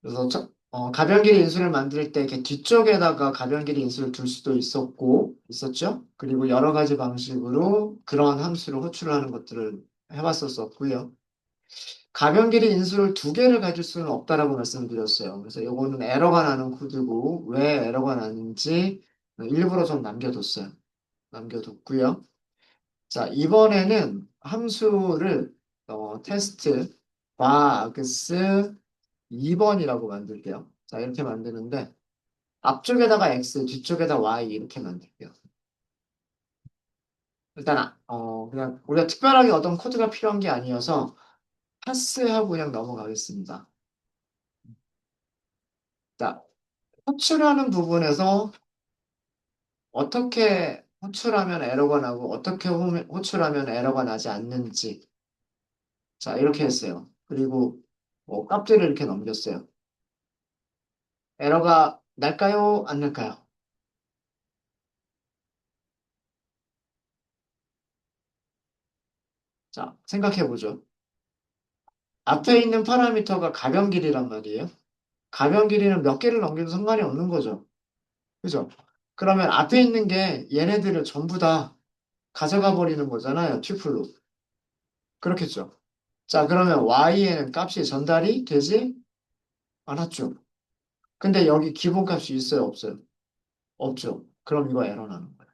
그래서 가변길이 인수를 만들 때 이렇게 뒤쪽에다가 가변길이 인수를 둘 수도 있었죠. 그리고 여러 가지 방식으로 그런 함수를 호출하는 것들을 해봤었었고요. 가변길이 인수를 두 개를 가질 수는 없다라고 말씀드렸어요. 그래서 이거는 에러가 나는 코드고 왜 에러가 나는지 일부러 좀 남겨뒀어요. 남겨뒀고요. 자, 이번에는 함수를 테스트 박스 2번이라고 만들게요. 자, 이렇게 만드는데 앞쪽에다가 x, 뒤쪽에다 y 이렇게 만들게요. 일단 그냥 우리가 특별하게 어떤 코드가 필요한 게 아니어서 파스하고 그냥 넘어가겠습니다. 자, 호출하는 부분에서 어떻게 호출하면 에러가 나고 어떻게 호출하면 에러가 나지 않는지 자, 이렇게 했어요. 그리고 뭐 값들을 이렇게 넘겼어요. 에러가 날까요? 안 날까요? 자, 생각해 보죠. 앞에 있는 파라미터가 가변 길이란 말이에요. 가변 길이는 몇 개를 넘겨도 상관이 없는 거죠. 그죠? 그러면 앞에 있는 게 얘네들을 전부 다 가져가 버리는 거잖아요. 튜플로. 그렇겠죠. 자, 그러면 y에는 값이 전달이 되지 않았죠. 근데 여기 기본값이 있어요, 없어요? 없죠. 그럼 이거 에러 나는 거예요.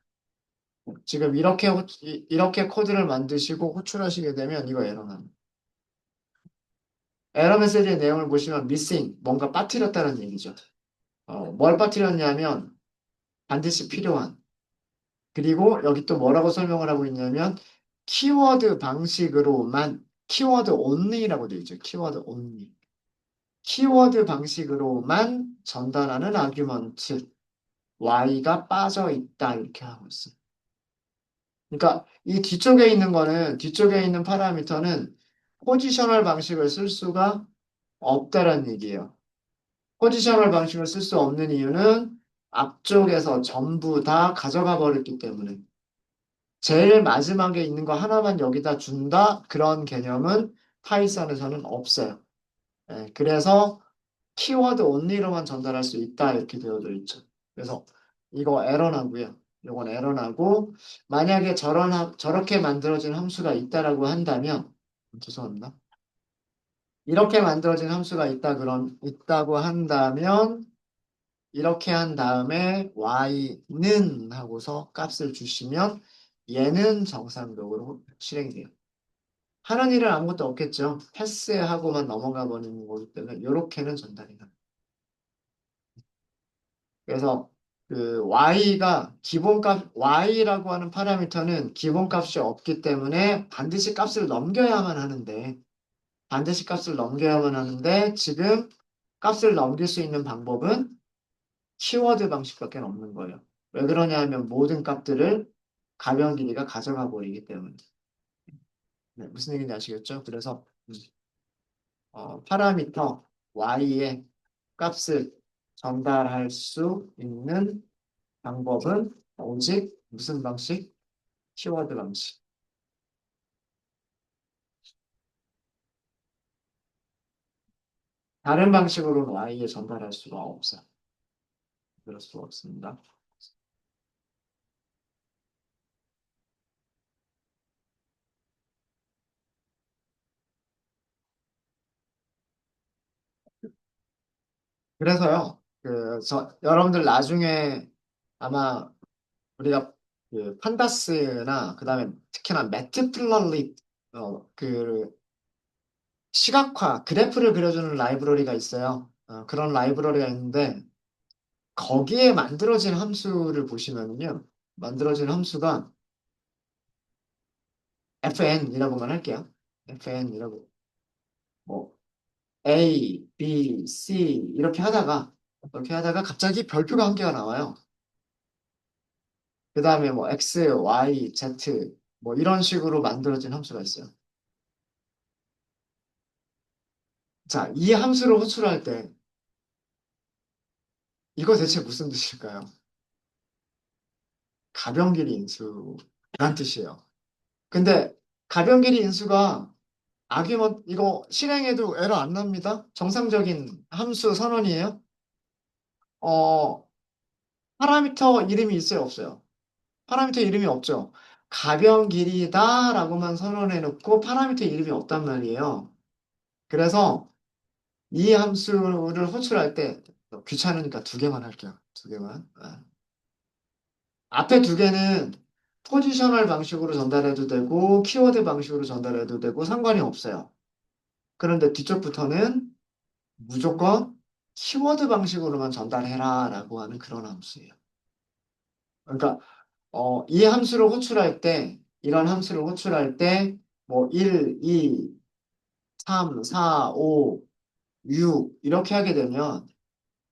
지금 이렇게 코드를 만드시고 호출하시게 되면 이거 에러 나는 거예요. 에러 메시지의 내용을 보시면 missing, 뭔가 빠뜨렸다는 얘기죠. 뭘 빠뜨렸냐면 반드시 필요한. 그리고 여기 또 뭐라고 설명을 하고 있냐면 키워드 방식으로만 키워드 only라고 되어 있죠. 키워드 only. 키워드 방식으로만 전달하는 아규먼트 y가 빠져 있다 이렇게 하고 있어요. 그러니까 이 뒤쪽에 있는 파라미터는 포지셔널 방식을 쓸 수가 없다라는 얘기예요. 포지셔널 방식을 쓸 수 없는 이유는 앞쪽에서 전부 다 가져가 버렸기 때문에 제일 마지막에 있는 거 하나만 여기다 준다 그런 개념은 파이썬에서는 없어요. 예, 그래서 키워드 only로만 전달할 수 있다 이렇게 되어져 있죠. 그래서 이거 에러 나고요. 이건 에러 나고 만약에 저렇게 만들어진 함수가 있다라고 한다면 죄송합니다. 이렇게 만들어진 함수가 있다고 한다면 이렇게 한 다음에 y는 하고서 값을 주시면 얘는 정상적으로 실행이 돼요. 하는 일은 아무것도 없겠죠. 패스하고만 넘어가 버리는 거기 때문에 이렇게는 전달이 돼요. 그래서 그 y라고 하는 파라미터는 기본값이 없기 때문에 반드시 값을 넘겨야만 하는데 지금 값을 넘길 수 있는 방법은 키워드 방식밖에 없는 거예요. 왜 그러냐 하면 모든 값들을 가변 길이가 가져가 버리기 때문에. 네, 무슨 얘기인지 아시겠죠? 그래서 파라미터 y의 값을 전달할 수 있는 방법은 오직 무슨 방식? 키워드 방식. 다른 방식으로는 y에 전달할 수가 없어요. 그럴 수가 없습니다. 그래서요, 여러분들 나중에 아마 우리가 그 판다스나 그다음에 특히나 매트플러릿 그 시각화 그래프를 그려주는 라이브러리가 있어요. 그런 라이브러리가 있는데 거기에 만들어진 함수를 보시면요, 만들어진 함수가 fn이라고만 할게요. fn이라고 뭐 a, b, c 이렇게 하다가 갑자기 별표가 한 개가 나와요. 그 다음에 뭐 x, y, z 뭐 이런 식으로 만들어진 함수가 있어요. 자, 이 함수를 호출할 때 이거 대체 무슨 뜻일까요? 가변길이 인수란 뜻이에요. 근데 가변길이 인수가 아규먼 이거 실행해도 에러 안 납니다. 정상적인 함수 선언이에요. 어, 파라미터 이름이 있어요, 없어요? 파라미터 이름이 없죠. 가변 길이다라고만 선언해 놓고 파라미터 이름이 없단 말이에요. 그래서 이 함수를 호출할 때 귀찮으니까 두 개만 할게요. 두 개만. 아. 앞에 두 개는 포지셔널 방식으로 전달해도 되고 키워드 방식으로 전달해도 되고 상관이 없어요. 그런데 뒤쪽부터는 무조건 키워드 방식으로만 전달해라라고 하는 그런 함수예요. 그러니까 이 함수를 호출할 때 이런 함수를 호출할 때 뭐 1, 2, 3, 4, 5, 6 이렇게 하게 되면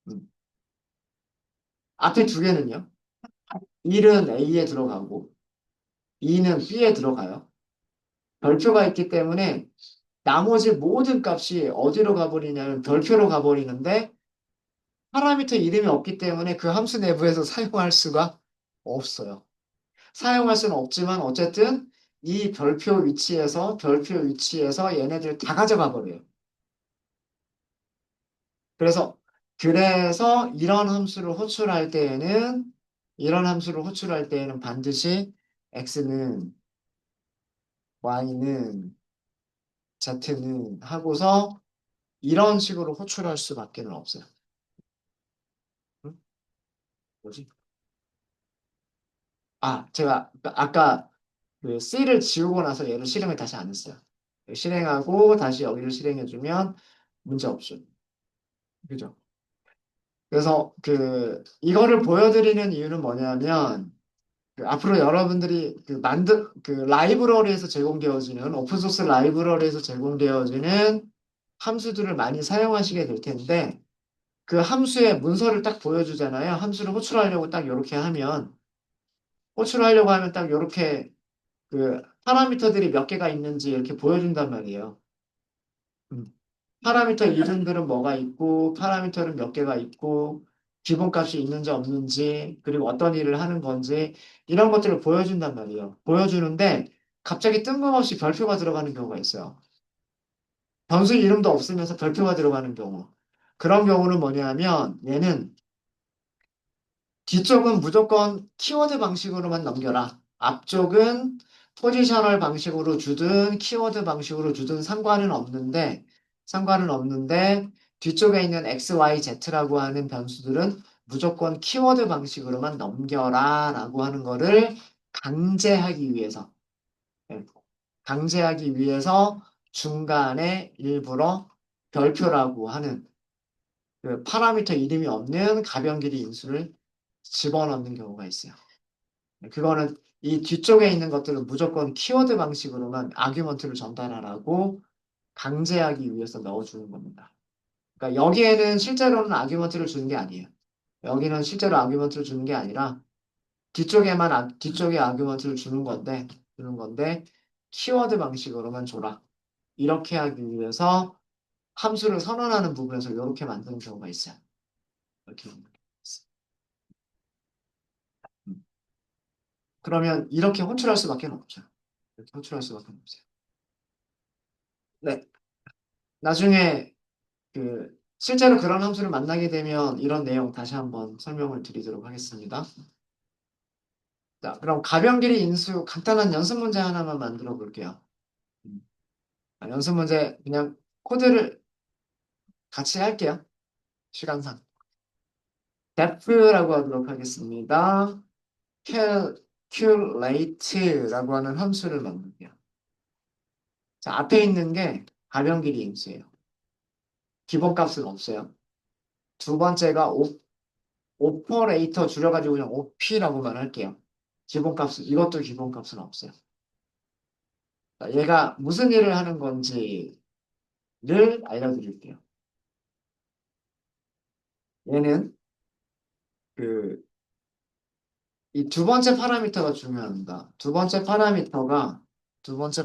음, 앞에 두 개는요. 1은 A에 들어가고 2는 B에 들어가요. 별표가 있기 때문에 나머지 모든 값이 어디로 가버리냐면 별표로 가버리는데 파라미터 이름이 없기 때문에 그 함수 내부에서 사용할 수가 없어요. 사용할 수는 없지만 어쨌든 이 별표 위치에서 얘네들 다 가져가 버려요. 그래서 이런 함수를 호출할 때에는 반드시 x는 y는 z는 하고서 이런 식으로 호출할 수밖에 없어요. 응? 뭐지? 제가 아까 그 C를 지우고 나서 얘를 실행을 다시 안 했어요. 실행하고 다시 여기를 실행해주면 문제 없죠. 그죠? 그래서 이거를 보여드리는 이유는 뭐냐면 앞으로 여러분들이 그 라이브러리에서 제공되어지는 오픈소스 라이브러리에서 제공되어지는 함수들을 많이 사용하시게 될 텐데 그 함수의 문서를 딱 보여주잖아요. 함수를 호출하려고 딱 이렇게 하면 딱 이렇게 그 파라미터들이 몇 개가 있는지 이렇게 보여준단 말이에요. 음. 파라미터 이름들은 뭐가 있고, 파라미터는 몇 개가 있고, 기본값이 있는지 없는지, 그리고 어떤 일을 하는 건지, 이런 것들을 보여준단 말이에요. 보여주는데, 갑자기 뜬금없이 별표가 들어가는 경우가 있어요. 변수 이름도 없으면서 별표가 들어가는 경우. 그런 경우는 뭐냐면, 얘는 뒤쪽은 무조건 키워드 방식으로만 넘겨라. 앞쪽은 포지셔널 방식으로 주든 키워드 방식으로 주든 상관은 없는데 뒤쪽에 있는 x, y, z라고 하는 변수들은 무조건 키워드 방식으로만 넘겨라라고 하는 거를 강제하기 위해서 예, 강제하기 위해서 중간에 일부러 별표라고 하는 그 파라미터 이름이 없는 가변 길이 인수를 집어넣는 경우가 있어요. 그거는 이 뒤쪽에 있는 것들은 무조건 키워드 방식으로만 아규먼트를 전달하라고 강제하기 위해서 넣어주는 겁니다. 그러니까 여기에는 실제로는 아규먼트를 주는 게 아니에요. 여기는 실제로 아규먼트를 주는 게 아니라 뒤쪽에 아규먼트를 주는 건데 키워드 방식으로만 줘라. 이렇게 하기 위해서 함수를 선언하는 부분에서 이렇게 만드는 경우가 있어요. 이렇게. 음. 그러면 이렇게 호출할 수밖에 없죠. 이렇게 호출할 수밖에 없어요. 네. 나중에 실제로 그런 함수를 만나게 되면 이런 내용 다시 한번 설명을 드리도록 하겠습니다. 자, 그럼 가변길이 인수 간단한 연습 문제 하나만 만들어 볼게요. 음. 연습 문제 그냥 코드를 같이 할게요. 시간상. def라고 하도록 하겠습니다. calculate라고 하는 함수를 만들게요. 자, 앞에 있는 게 가변길이 인수예요. 기본값은 없어요. 두 번째가 오퍼레이터 줄여가지고 그냥 OP라고만 할게요. 이것도 기본값은 없어요. 자, 얘가 무슨 일을 하는 건지를 알려드릴게요. 얘는 이 두 번째 파라미터가 중요합니다. 두 번째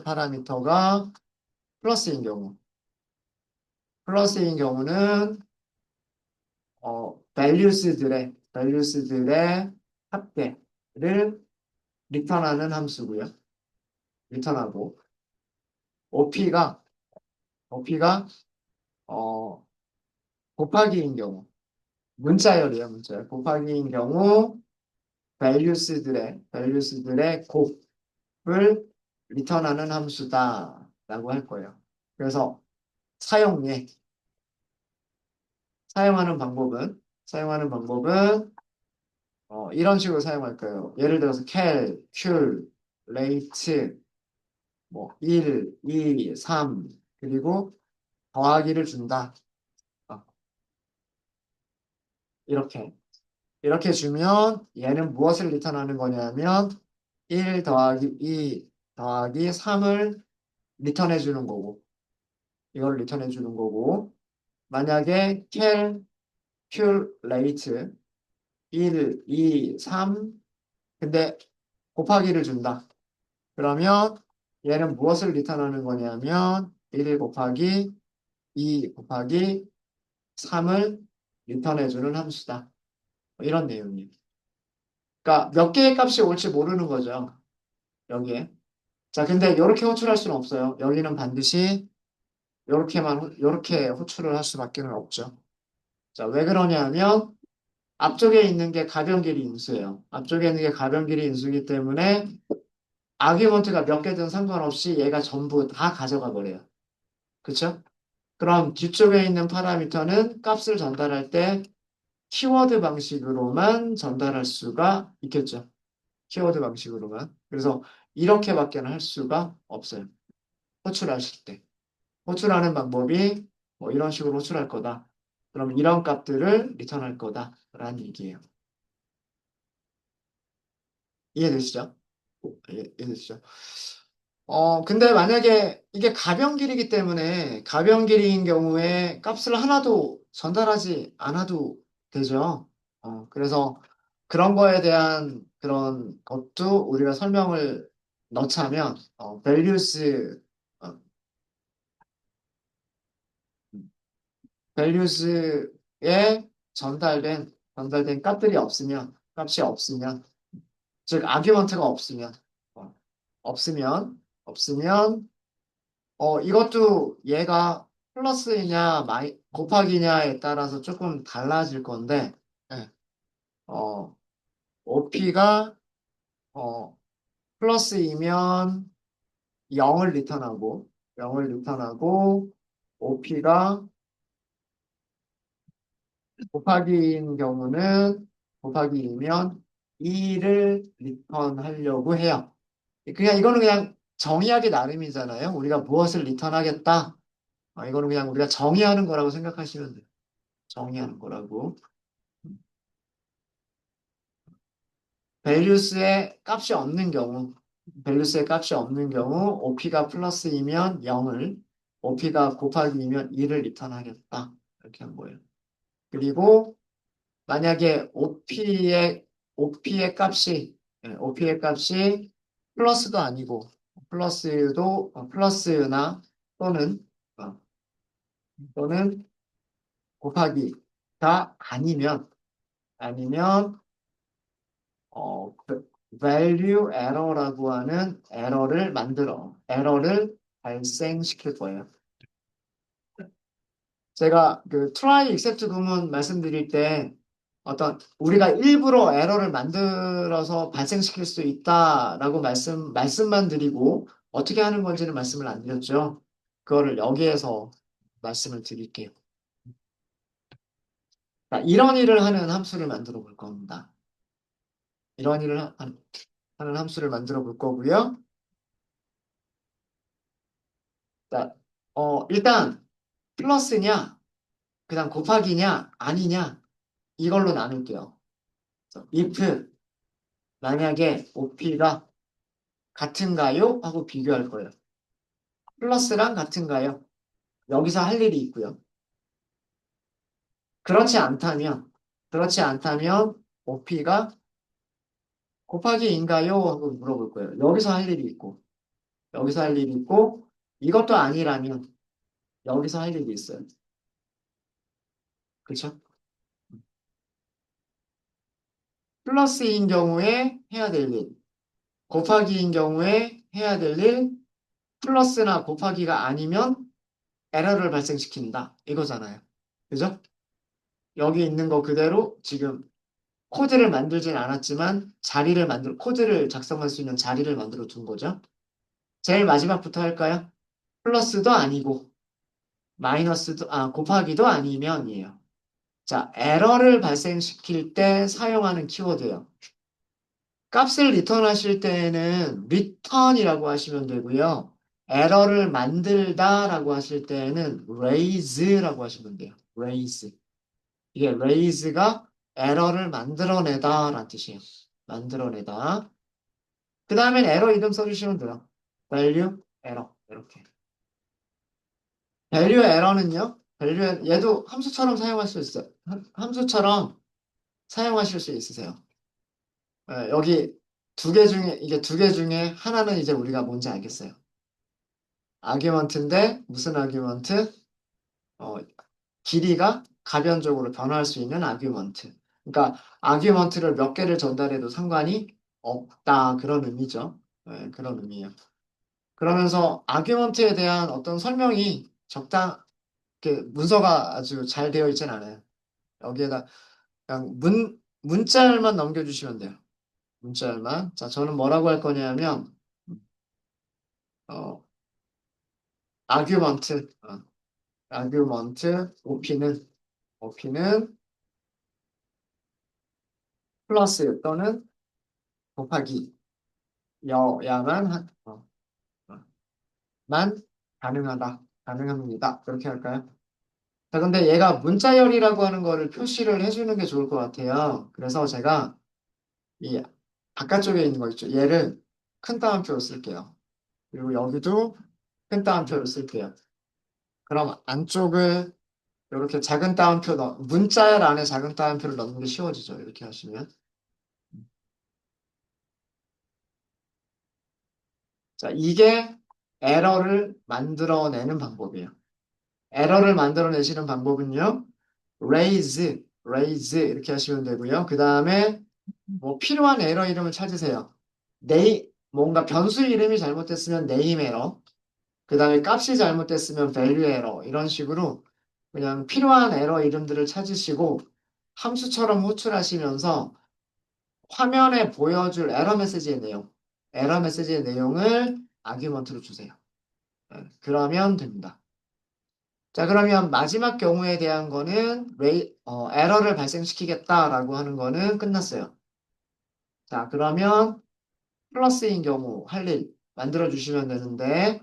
파라미터가 플러스인 경우. 플러스인 경우는, values들의 합계를 리턴하는 함수고요. 리턴하고, OP가 OP가 어, 곱하기인 경우, 문자열. 곱하기인 경우 values들의 곱을 리턴하는 함수다라고 할 거예요. 그래서 사용예, 사용하는 방법은 이런 식으로 사용할 거예요. 예를 들어서 rate, 뭐 1, 2, 3 그리고 더하기를 준다. 어, 이렇게 이렇게 주면 얘는 무엇을 리턴하는 거냐면 1 더하기 2 더하기 3을 리턴해 주는 거고 이걸 리턴해 주는 거고 만약에 calculate 1, 2, 3 근데 곱하기를 준다. 그러면 얘는 무엇을 리턴하는 거냐면 1 곱하기 2 곱하기 3을 리턴해 주는 함수다. 뭐 이런 내용이에요. 그러니까 몇 개의 값이 올지 모르는 거죠. 여기에. 자, 근데 이렇게 호출할 수는 없어요. 여기는 반드시 이렇게 호출을 할 수밖에 없죠. 자, 왜 그러냐면 앞쪽에 있는 게 가변 길이 인수예요. 앞쪽에 있는 게 가변 길이 인수이기 때문에 아규먼트가 몇 개든 상관없이 얘가 전부 다 가져가 버려요. 그쵸? 그럼 뒤쪽에 있는 파라미터는 값을 전달할 때 키워드 방식으로만 전달할 수가 있겠죠. 키워드 방식으로만. 그래서 이렇게밖에 할 수가 없어요. 호출하실 때. 호출하는 방법이 뭐 이런 식으로 호출할 거다. 그럼 이런 값들을 리턴할 거다라는 얘기예요. 이해되시죠? 이해되시죠? 근데 만약에 이게 가변길이기 때문에 가변길이인 경우에 값을 하나도 전달하지 않아도 되죠. 그래서 그런 거에 대한 그런 것도 우리가 설명을 넣자면, values에 전달된 값이 없으면, 즉, 아규먼트가 어, 없으면, 이것도 얘가 플러스이냐, 곱하기냐에 따라서 조금 달라질 건데, 예, 어, OP가, 플러스이면 0을 리턴하고, OP가 곱하기인 경우는, 곱하기이면 2를 리턴하려고 해요. 이거는 그냥 정의하기 나름이잖아요. 우리가 무엇을 리턴하겠다. 이거는 그냥 우리가 정의하는 거라고 생각하시면 돼요. 정의하는 거라고. 밸류스의 값이 없는 경우, 밸류스의 값이 없는 경우, OP가 플러스이면 0을, OP가 곱하기이면 2를 리턴하겠다. 이렇게 한 거예요. 그리고 만약에 OP의 값이 플러스도 아니고, 플러스나 또는, 어, 또는 곱하기가 아니면 value error라고 하는 에러를 발생시킬 거예요. 제가 그 try except 구문 말씀드릴 때 우리가 일부러 에러를 만들어서 발생시킬 수 있다라고 말씀만 드리고 어떻게 하는 건지는 말씀을 안 드렸죠. 그거를 여기에서 말씀을 드릴게요. 자, 이런 일을 하는 함수를 만들어 볼 겁니다. 이런 일을 하는 함수를 만들어 볼 거고요. 자, 일단 플러스냐, 그다음 곱하기냐, 아니냐 이걸로 나눌게요. if 만약에 OP가 같은가요? 하고 비교할 거예요. 플러스랑 같은가요? 여기서 할 일이 있고요. 그렇지 않다면 OP가 곱하기인가요? 하고 물어볼 거예요. 여기서 할 일이 있고 이것도 아니라면 여기서 할 일이 있어요. 그렇죠? 플러스인 경우에 해야 될 일, 곱하기인 경우에 해야 될 일, 플러스나 곱하기가 아니면 에러를 발생시킨다. 이거잖아요. 그죠? 여기 있는 거 그대로 지금 코드를 만들진 않았지만 코드를 작성할 수 있는 자리를 만들어 둔 거죠. 제일 마지막부터 할까요? 플러스도 아니고, 곱하기도 아니면이에요. 자, 에러를 발생시킬 때 사용하는 키워드예요. 값을 리턴하실 때에는 return이라고 하시면 되고요. 에러를 만들다라고 하실 때에는 raise라고 하시면 돼요. raise. 이게 raise가 에러를 만들어내다라는 뜻이에요. 만들어내다. 그 다음엔 에러 이름 써주시면 돼요. value, 에러. 이렇게. value 에러는요. 얘도 함수처럼 사용할 수 있어요. 함수처럼 사용하실 수 있으세요. 여기 이게 두 개 중에 하나는 이제 우리가 뭔지 알겠어요. 아규먼트인데 무슨 아규먼트? 어, 길이가 가변적으로 변화할 수 있는 아규먼트. 그러니까 아규먼트를 몇 개를 전달해도 상관이 없다 그런 의미죠. 그런 의미예요. 그러면서 아규먼트에 대한 어떤 설명이 문서가 아주 잘 되어 있진 않아요. 여기에다 그냥 문자열만 넘겨주시면 돼요. 문자열만. 자, 저는 뭐라고 할 거냐면 어, 아규먼트, 오피는 플러스 또는 곱하기 만 가능합니다. 그렇게 할까요? 자, 근데 얘가 문자열이라고 하는 거를 표시를 해주는 게 좋을 것 같아요. 그래서 제가 이 바깥쪽에 있는 거 있죠. 얘를 큰 따옴표로 쓸게요. 그리고 여기도 큰 따옴표로 쓸게요. 그럼 안쪽을 이렇게 문자열 안에 작은 따옴표를 넣는 게 쉬워지죠. 이렇게 하시면. 자, 이게 에러를 만들어내는 방법이에요. 에러를 만들어내시는 방법은요. raise 이렇게 하시면 되고요. 그 다음에 뭐 필요한 에러 이름을 찾으세요. 뭔가 변수 이름이 잘못됐으면 name 에러, 그 다음에 값이 잘못됐으면 value 에러 이런 식으로 그냥 필요한 에러 이름들을 찾으시고 함수처럼 호출하시면서 화면에 보여줄 에러 메시지의 내용을 아규먼트로 주세요. 그러면 됩니다. 자, 그러면 마지막 경우에 대한 거는 에러를 발생시키겠다라고 하는 거는 끝났어요. 자, 그러면 플러스인 경우 할 일 만들어 주시면 되는데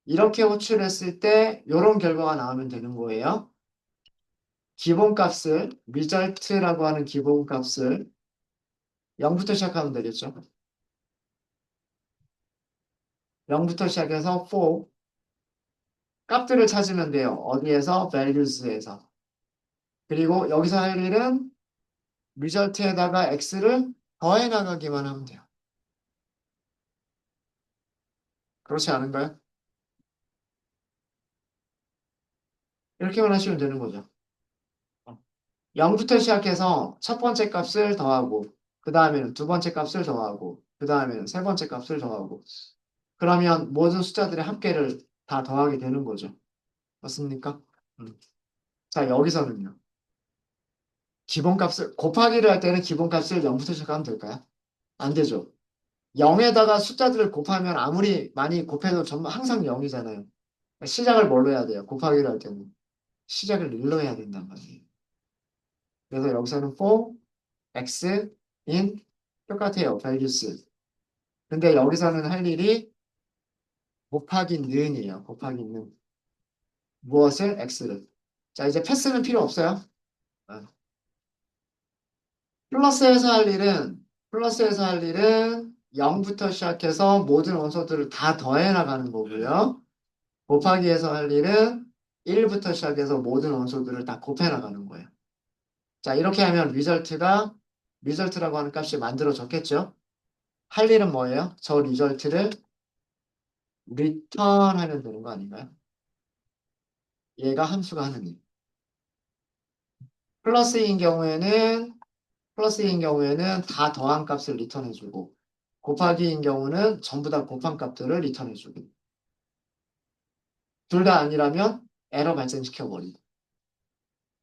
이렇게 호출했을 때 이런 결과가 나오면 되는 거예요. 기본값을 result라고 하는 기본값을 0부터 시작하면 되겠죠. 0부터 시작해서 for 값들을 찾으면 돼요. 어디에서? values에서. 그리고 여기서 할 일은 result에다가 x를 더해 나가기만 하면 돼요. 그렇지 않은가요? 이렇게만 하시면 되는 거죠. 0부터 시작해서 첫 번째 값을 더하고, 그 다음에는 두 번째 값을 더하고, 그 다음에는 세 번째 값을 더하고, 그러면 모든 숫자들의 합계를 다 더하게 되는 거죠. 맞습니까? 음. 자, 여기서는요. 곱하기를 할 때는 기본값을 0부터 시작하면 될까요? 안 되죠. 0에다가 숫자들을 곱하면 아무리 많이 곱해도 전부 항상 0이잖아요. 시작을 뭘로 해야 돼요? 곱하기를 할 때는. 시작을 1로 해야 된단 말이에요. 그래서 여기서는 for x in 똑같아요. values. 근데 여기서는 할 일이 곱하기 는이에요. 곱하기 는. 무엇을? x를. 자, 이제 패스는 필요 없어요. 어. 플러스에서 할 일은 0부터 시작해서 모든 원소들을 다 더해 나가는 거고요. 곱하기에서 할 일은 1부터 시작해서 모든 원소들을 다 곱해 나가는 거예요. 자, 이렇게 하면 리절트라고 하는 값이 만들어졌겠죠? 할 일은 뭐예요? 저 리절트를 return 하면 되는 거 아닌가요? 얘가 함수가 하는 일. 플러스인 경우에는 플러스인 경우에는 다 더한 값을 리턴해주고 곱하기인 경우는 전부 다 곱한 값들을 리턴해주고 둘 다 아니라면 에러 발생시켜 버리고.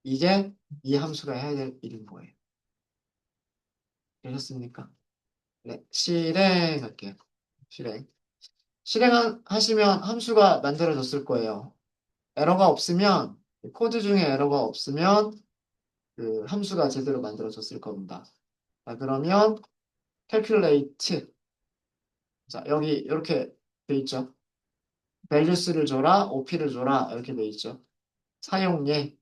이게 이 함수가 해야 될 일인 거예요. 되셨습니까? 네, 실행할게요. 실행. 실행하시면 함수가 만들어졌을 거예요. 에러가 없으면, 코드 중에 에러가 없으면 그 함수가 제대로 만들어졌을 겁니다. 자, 그러면 calculate. 자, 여기 이렇게 돼 있죠. values를 줘라, OP를 줘라 이렇게 돼 있죠. 사용예.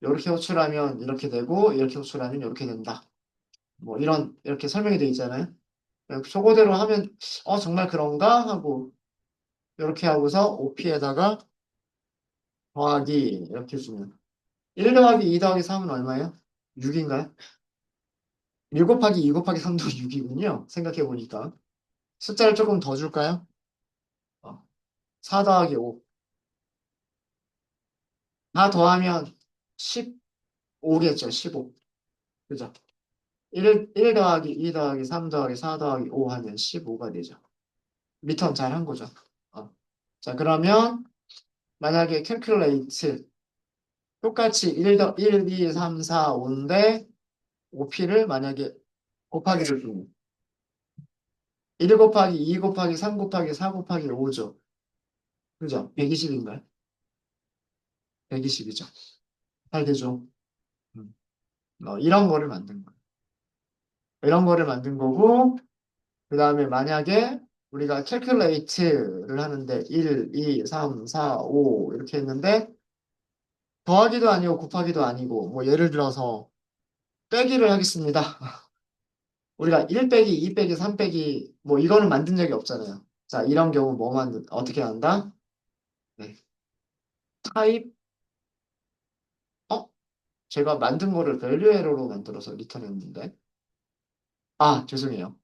이렇게 호출하면 이렇게 되고 이렇게 호출하면 이렇게 된다. 뭐 이런 이렇게 설명이 돼 있잖아요. 저거대로 하면 정말 그런가 하고 이렇게 하고서 OP에다가 더하기 이렇게 주면 1 더하기 2 더하기 3은 얼마예요? 6인가요? 1 곱하기 2 곱하기 3도 6이군요. 생각해 보니까. 숫자를 조금 더 줄까요? 4 더하기 5. 다 더하면 15겠죠. 15. 그죠? 1 더하기 2 더하기 3 더하기 4 더하기 5 하면 15가 되죠. 리턴 잘 한 거죠. 어. 자, 그러면 만약에 calculate 똑같이 1, 2, 3, 4, 5인데 5P를 만약에 곱하기 해주면 1 곱하기 2 곱하기 3 곱하기 4 곱하기 5죠. 그죠? 120인가요? 120이죠. 잘 되죠. 음. 이런 거를 만든 거예요. 이런 거를 만든 거고 그 다음에 만약에 우리가 calculate를 하는데 1, 2, 3, 4, 5 이렇게 했는데 더하기도 아니고 곱하기도 아니고 뭐 예를 들어서 빼기를 하겠습니다. 우리가 1 빼기 2 빼기 3 빼기 뭐 이거는 만든 적이 없잖아요. 자, 이런 경우 어떻게 한다? 네. 타입 제가 만든 거를 밸류 에러로 만들어서 리턴했는데 죄송해요.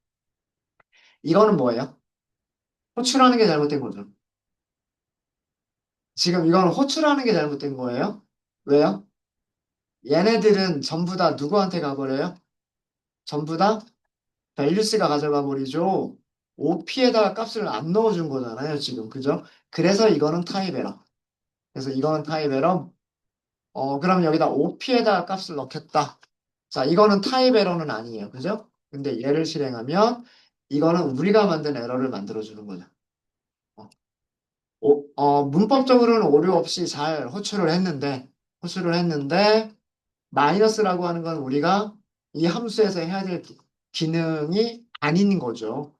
이거는 뭐예요? 호출하는 게 잘못된 거죠. 지금 이거는 호출하는 게 잘못된 거예요. 왜요? 얘네들은 전부 다 누구한테 가버려요? 전부 다 밸류스가 가져가 버리죠. OP에다가 값을 안 넣어준 거잖아요, 지금. 그죠? 그래서 이거는 타입 에러. 그래서 이거는 타입 에러. 그럼 여기다 OP에다가 값을 넣겠다. 자, 이거는 타입 에러는 아니에요. 그죠? 근데 얘를 실행하면 이거는 우리가 만든 에러를 만들어주는 거죠. 어, 문법적으로는 오류 없이 잘 호출을 했는데, 마이너스라고 하는 건 우리가 이 함수에서 해야 될 기능이 아닌 거죠.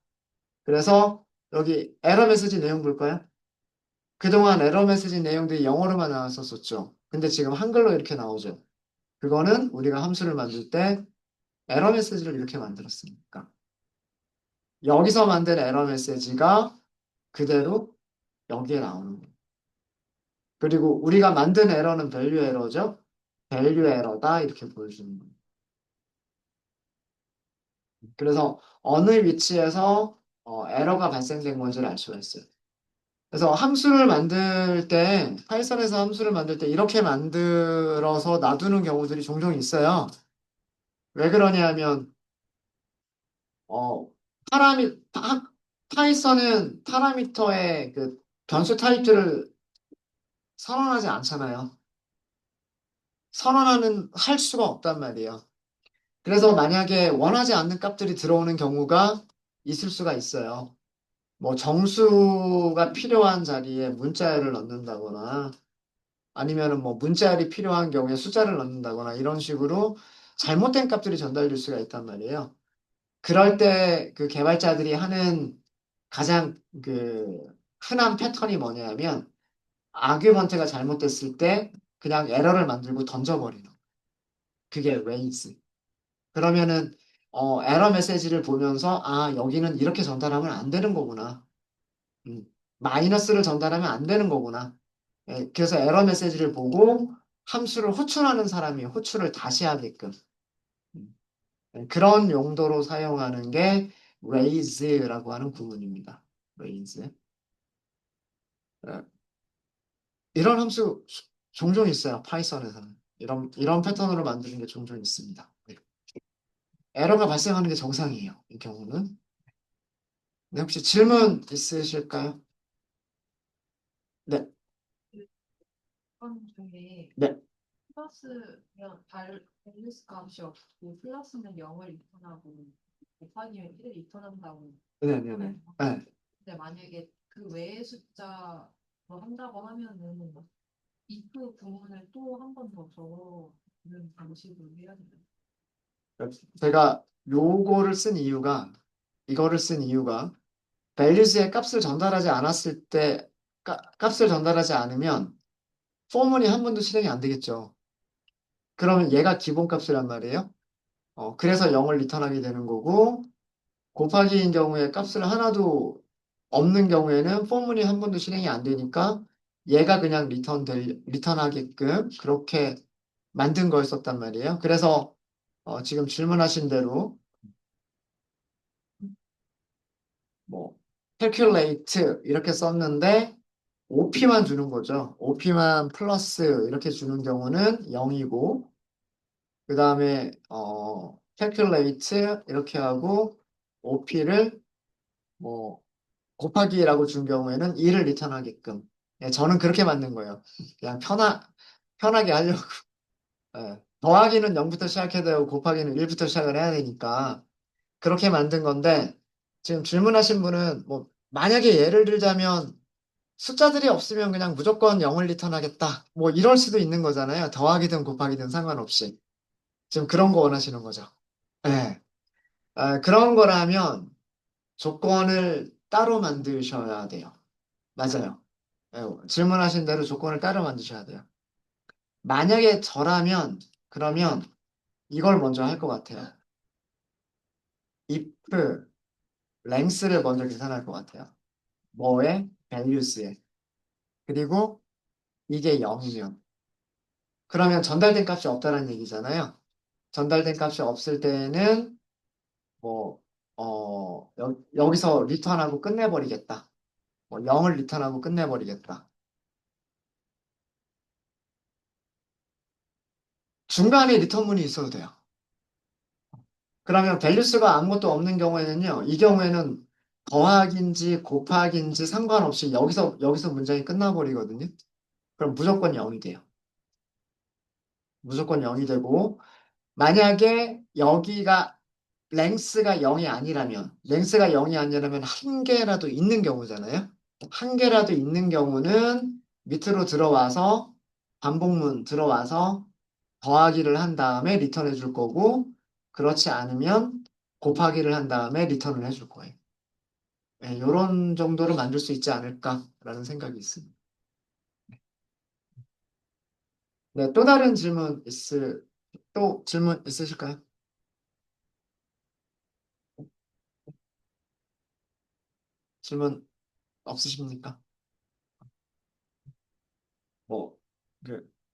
그래서 여기 에러 메시지 내용 볼까요? 그동안 에러 메시지 내용들이 영어로만 나왔었죠. 근데 지금 한글로 이렇게 나오죠. 그거는 우리가 함수를 만들 때 에러 메시지를 이렇게 만들었으니까. 여기서 만든 에러 메시지가 그대로 여기에 나오는 거예요. 그리고 우리가 만든 에러는 밸류 에러죠. 밸류 에러다 이렇게 보여주는 거예요. 그래서 어느 위치에서 에러가 발생된 건지를 알 수가 있어요. 그래서 함수를 만들 때, 파이썬에서 함수를 만들 때 이렇게 만들어서 놔두는 경우들이 종종 있어요. 왜 그러냐 하면, 어, 파이썬은 파라미터의 그 변수 타입들을 선언하지 않잖아요. 할 수가 없단 말이에요. 그래서 만약에 원하지 않는 값들이 들어오는 경우가 있을 수가 있어요. 뭐 정수가 필요한 자리에 문자열을 넣는다거나 아니면은 뭐 문자열이 필요한 경우에 숫자를 넣는다거나 이런 식으로 잘못된 값들이 전달될 수가 있단 말이에요. 그럴 때 그 개발자들이 하는 가장 그 흔한 패턴이 뭐냐면 아규먼트가 잘못됐을 때 그냥 에러를 만들고 던져버리는. 그게 레이즈. 그러면은 에러 메시지를 보면서 여기는 이렇게 전달하면 안 되는 거구나. 음, 마이너스를 전달하면 안 되는 거구나. 예, 그래서 에러 메시지를 보고 함수를 호출하는 사람이 호출을 다시 하게끔 음, 그런 용도로 사용하는 게 raise라고 하는 구문입니다. raise. 예, 이런 함수 종종 있어요. 파이썬에서는. 이런 패턴으로 만드는 게 종종 있습니다. 네. 에러가 발생하는 게 정상이에요. 이 경우는. 네, 혹시 질문 있으실까요? 네. 조건 중에 네, 플러스면 밸런스 값이 없고 플러스는 0을 리턴하고 곱하기면 1을 리턴한다고 네, 네, 네. 하잖아요. 네. 근데 만약에 그 외의 숫자로 한다고 하면은 if 구문을 또 한 번 더 적어보는 방식으로 해야 되나요? 제가 요거를 쓴 이유가, 이거를 쓴 이유가, values의 값을 전달하지 않았을 때, 값을 전달하지 않으면, 포문이 한 번도 실행이 안 되겠죠. 그러면 얘가 기본값이란 말이에요. 그래서 0을 리턴하게 되는 거고, 곱하기인 경우에 값을 하나도 없는 경우에는 포문이 한 번도 실행이 안 되니까, 얘가 그냥 리턴하게끔 그렇게 만든 거였었단 말이에요. 그래서, 지금 질문하신 대로, 뭐 calculate 이렇게 썼는데 OP만 주는 거죠. OP만 플러스 이렇게 주는 경우는 0이고 그 다음에 calculate 이렇게 하고 OP를 뭐 곱하기라고 준 경우에는 2를 리턴하게끔 예, 저는 그렇게 만든 거예요. 그냥 편하게 하려고. 예. 더하기는 0부터 시작해야 되고 곱하기는 1부터 시작을 해야 되니까 그렇게 만든 건데 지금 질문하신 분은 뭐 만약에 예를 들자면 숫자들이 없으면 그냥 무조건 0을 리턴하겠다. 뭐 이럴 수도 있는 거잖아요. 더하기든 곱하기든 상관없이. 지금 그런 거 원하시는 거죠. 네. 그런 거라면 조건을 따로 만드셔야 돼요. 맞아요. 네, 질문하신 대로 조건을 따로 만드셔야 돼요. 만약에 저라면 그러면 이걸 먼저 할 것 같아요. if length를 먼저 계산할 것 같아요. 뭐에? values에. 그리고 이게 0이면 그러면 전달된 값이 없다는 얘기잖아요. 전달된 값이 없을 때는 뭐 여기서 리턴하고 끝내버리겠다. 뭐 0을 리턴하고 끝내버리겠다. 중간에 리턴문이 있어도 돼요. 그러면 밸류스가 아무것도 없는 경우에는요. 이 경우에는 더하기인지 곱하기인지 상관없이 여기서 문장이 끝나버리거든요. 그럼 무조건 0이 돼요. 무조건 0이 되고 만약에 여기가 랭스가 0이 아니라면 랭스가 0이 아니라면 한 개라도 있는 경우잖아요. 한 개라도 있는 경우는 밑으로 들어와서 반복문 들어와서 더하기를 한 다음에 리턴해 줄 거고 그렇지 않으면 곱하기를 한 다음에 리턴을 해줄 거예요. 이런 정도로 만들 수 있지 않을까라는 생각이 있습니다. 네, 또 다른 또 질문 있으실까요? 질문 없으십니까? 뭐,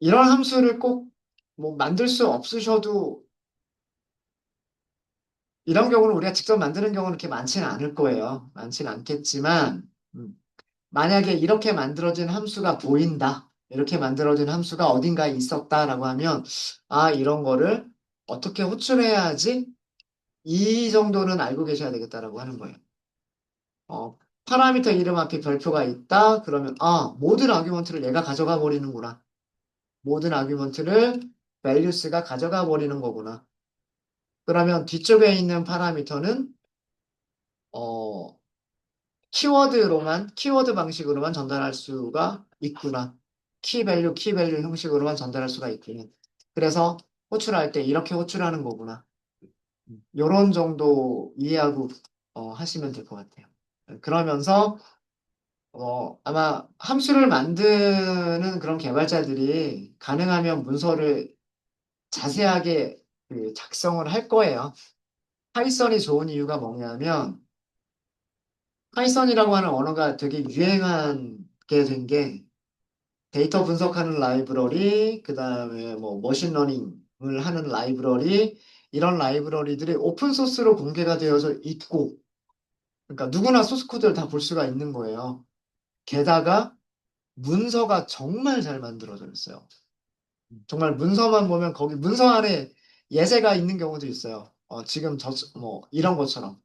이런 함수를 꼭 뭐 만들 수 없으셔도 이런 경우는 우리가 직접 만드는 경우는 그렇게 많지는 않을 거예요. 많지는 않겠지만, 만약에 이렇게 만들어진 함수가 보인다. 이렇게 만들어진 함수가 어딘가에 있었다라고 하면, 아, 이런 거를 어떻게 호출해야지? 이 정도는 알고 계셔야 되겠다라고 하는 거예요. 파라미터 이름 앞에 별표가 있다. 그러면, 아, 모든 아규먼트를 얘가 가져가 버리는구나. 모든 아규먼트를 values가 가져가 버리는 거구나. 그러면 뒤쪽에 있는 파라미터는 어, 키워드 방식으로만 전달할 수가 있구나. 키밸류 형식으로만 전달할 수가 있구나. 그래서 호출할 때 이렇게 호출하는 거구나. 요런 정도 이해하고 하시면 될 것 같아요. 그러면서 아마 함수를 만드는 그런 개발자들이 가능하면 문서를 자세하게 작성을 할 거예요. 파이썬이 좋은 이유가 뭐냐면 파이썬이라고 하는 언어가 되게 유행하게 된 게 데이터 분석하는 라이브러리, 그 다음에 뭐 머신러닝을 하는 라이브러리, 이런 라이브러리들이 오픈 소스로 공개가 되어져 있고, 그러니까 누구나 소스 코드를 다 볼 수가 있는 거예요. 게다가 문서가 정말 잘 만들어져 있어요. 정말 문서만 보면 거기 문서 안에 예제가 있는 경우도 있어요. 지금 뭐 이런 것처럼.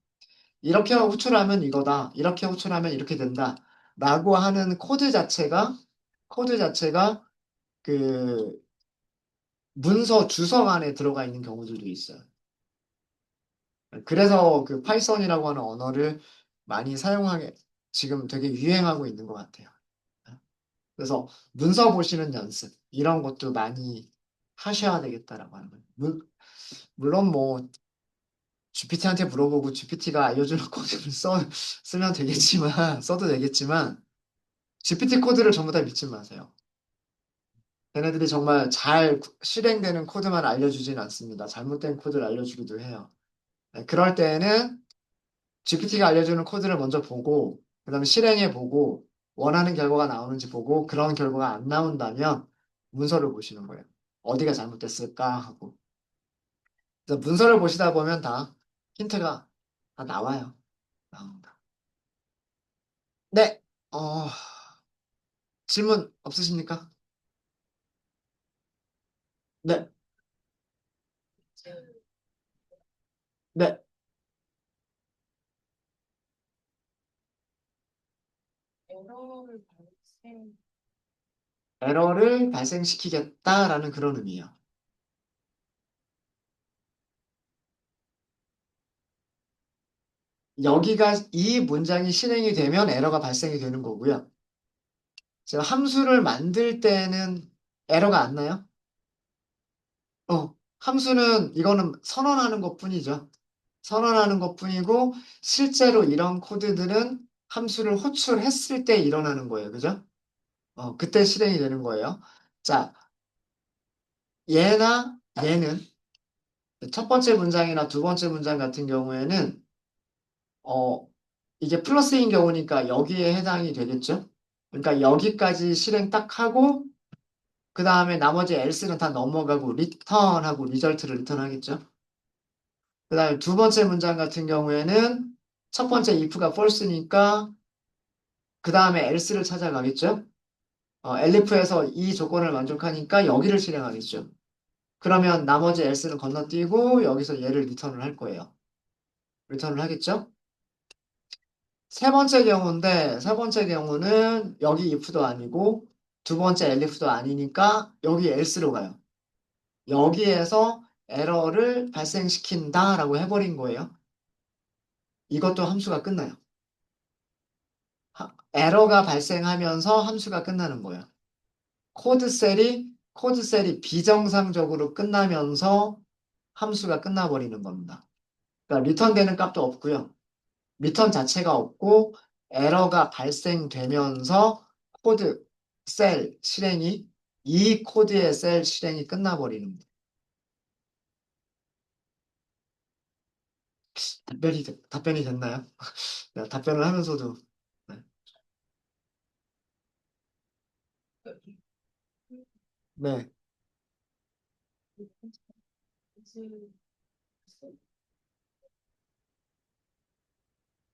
이렇게 호출하면 이거다. 이렇게 호출하면 이렇게 된다. 라고 하는 코드 자체가 그 문서 주석 안에 들어가 있는 경우들도 있어요. 그래서 그 파이썬이라고 하는 언어를 많이 사용하게 지금 되게 유행하고 있는 것 같아요. 그래서 문서 보시는 연습 이런 것도 많이 하셔야 되겠다라고 하는 거예요. 물론 뭐 GPT한테 물어보고 GPT가 알려주는 코드를 쓰면 되겠지만 써도 되겠지만 GPT 코드를 전부 다 믿지 마세요. 걔네들이 정말 잘 실행되는 코드만 알려주진 않습니다. 잘못된 코드를 알려주기도 해요. 네, 그럴 때에는 GPT가 알려주는 코드를 먼저 보고, 그 다음에 실행해 보고, 원하는 결과가 나오는지 보고, 그런 결과가 안 나온다면 문서를 보시는 거예요. 어디가 잘못됐을까 하고. 그래서 문서를 보시다 보면 다 힌트가 다 나와요. 나옵니다. 네, 어, 질문 없으십니까? 네, 네. 에러를 발생 에러를 발생시키겠다라는 그런 의미예요. 여기가 이 문장이 실행이 되면 에러가 발생이 되는 거고요. 제가 함수를 만들 때는 에러가 안 나요? 함수는 이거는 선언하는 것뿐이죠. 선언하는 것뿐이고 실제로 이런 코드들은 함수를 호출했을 때 일어나는 거예요. 그죠? 그때 실행이 되는 거예요. 자, 얘나 얘는 첫 번째 문장이나 두 번째 문장 같은 경우에는 어, 이게 플러스인 경우니까 여기에 해당이 되겠죠? 그러니까 여기까지 실행 딱 하고 그 다음에 나머지 else는 다 넘어가고 return하고 리절트를 리턴하겠죠? 그 다음에 두 번째 문장 같은 경우에는 첫 번째 if가 false니까 그 다음에 else를 찾아가겠죠? elif에서 이 조건을 만족하니까 여기를 실행하겠죠. 그러면 나머지 else는 건너뛰고 여기서 얘를 리턴을 할 거예요. 리턴을 하겠죠? 세 번째 경우인데 세 번째 경우는 여기 if도 아니고 두 번째 elif도 아니니까 여기 else로 가요. 여기에서 에러를 발생시킨다라고 해버린 거예요. 이것도 함수가 끝나요. 에러가 발생하면서 함수가 끝나는 거예요. 코드셀이 비정상적으로 끝나면서 함수가 끝나버리는 겁니다. 그러니까 리턴되는 값도 없고요. 리턴 자체가 없고 에러가 발생되면서 코드 셀 실행이 이 코드의 셀 실행이 끝나버리는 거예요. 답변이 됐나요? 내가 답변을 하면서도 네. 네.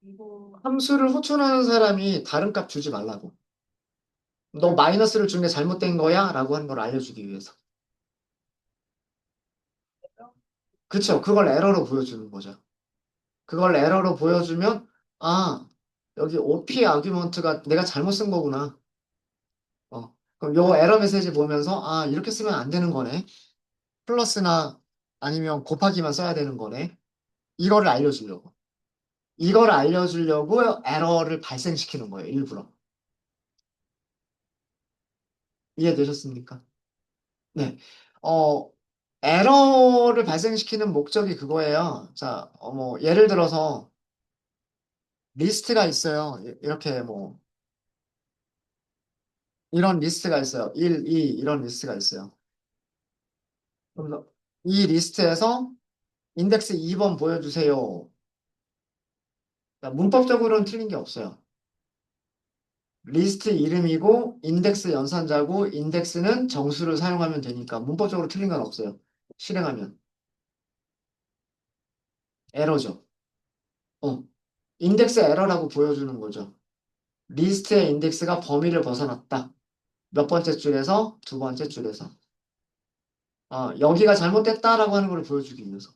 이거 함수를 호출하는 사람이 다른 값 주지 말라고. 너 마이너스를 준 게 잘못된 거야? 라고 하는 걸 알려주기 위해서. 그쵸? 그걸 에러로 보여주는 거죠. 그걸 에러로 보여주면, 아, 여기 OP 아규먼트가 내가 잘못 쓴 거구나. 그럼 요 에러 메시지 보면서, 아, 이렇게 쓰면 안 되는 거네. 플러스나 아니면 곱하기만 써야 되는 거네. 이거를 알려주려고. 이걸 알려주려고 에러를 발생시키는 거예요, 일부러. 이해되셨습니까? 네. 어, 에러를 발생시키는 목적이 그거예요. 자, 뭐, 예를 들어서, 리스트가 있어요. 이렇게 뭐, 이런 리스트가 있어요. 1, 2, 이런 리스트가 있어요. 그래서 이 리스트에서 인덱스 2번 보여주세요. 그러니까 문법적으로는 틀린 게 없어요. 리스트 이름이고, 인덱스 연산자고, 인덱스는 정수를 사용하면 되니까, 문법적으로 틀린 건 없어요. 실행하면. 에러죠. 어, 인덱스 에러라고 보여주는 거죠. 리스트의 인덱스가 범위를 벗어났다. 몇 번째 줄에서 두 번째 줄에서. 여기가 잘못됐다라고 하는 걸 보여주기 위해서.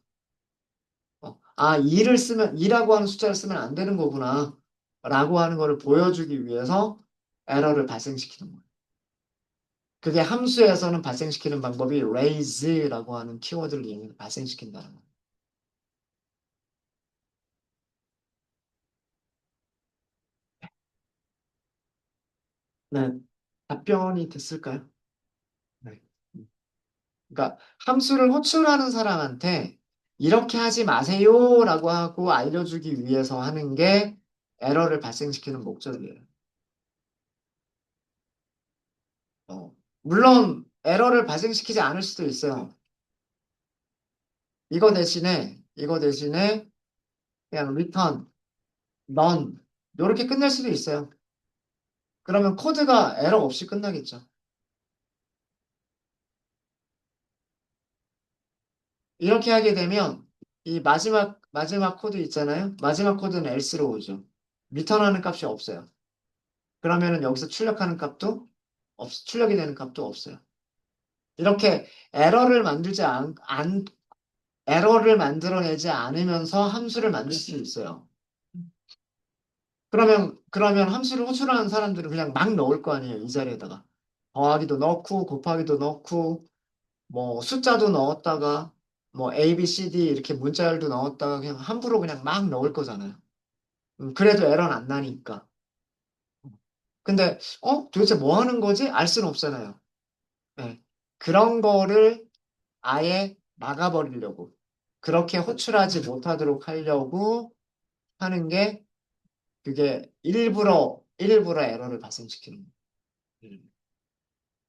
2라고 하는 숫자를 쓰면 안 되는 거구나. 라고 하는 거를 보여주기 위해서 에러를 발생시키는 거예요. 그게 함수에서는 발생시키는 방법이 raise라고 하는 키워드를 이용해서 발생시킨다는 거예요. 네. 답변이 됐을까요? 네. 그러니까 함수를 호출하는 사람한테 이렇게 하지 마세요라고 하고 알려주기 위해서 하는 게 에러를 발생시키는 목적이에요. 물론 에러를 발생시키지 않을 수도 있어요. 이거 대신에 그냥 return, none 이렇게 끝낼 수도 있어요. 그러면 코드가 에러 없이 끝나겠죠. 이렇게 하게 되면 이 마지막 코드 있잖아요. 마지막 코드는 else로 오죠. 리턴하는 값이 없어요. 그러면은 여기서 출력이 되는 값도 없어요. 이렇게 에러를 만들어내지 않으면서 함수를 만들 수 있어요. 그러면 함수를 호출하는 사람들은 그냥 막 넣을 거 아니에요. 이 자리에다가. 더하기도 넣고, 곱하기도 넣고, 뭐 숫자도 넣었다가, 뭐 A, B, C, D 이렇게 문자열도 넣었다가 그냥 함부로 그냥 막 넣을 거잖아요. 그래도 에러는 안 나니까. 근데, 도대체 뭐 하는 거지? 알 수는 없잖아요. 네. 그런 거를 아예 막아버리려고. 그렇게 호출하지 못하도록 하려고 하는 게 그게 일부러 에러를 발생시키는 거예요.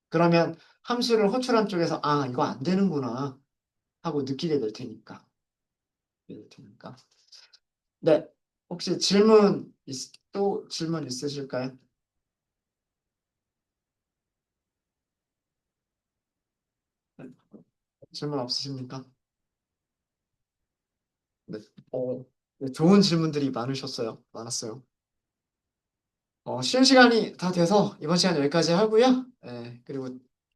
그러면 함수를 호출한 쪽에서 아, 이거 안 되는구나 하고 느끼게 될 테니까. 느끼게 될 테니까. 네. 혹시 또 질문 있으실까요? 네. 질문 없으십니까? 네. 네, 좋은 질문들이 많았어요. 쉬는 시간이 다 돼서 이번 시간 여기까지 하고요. 그리고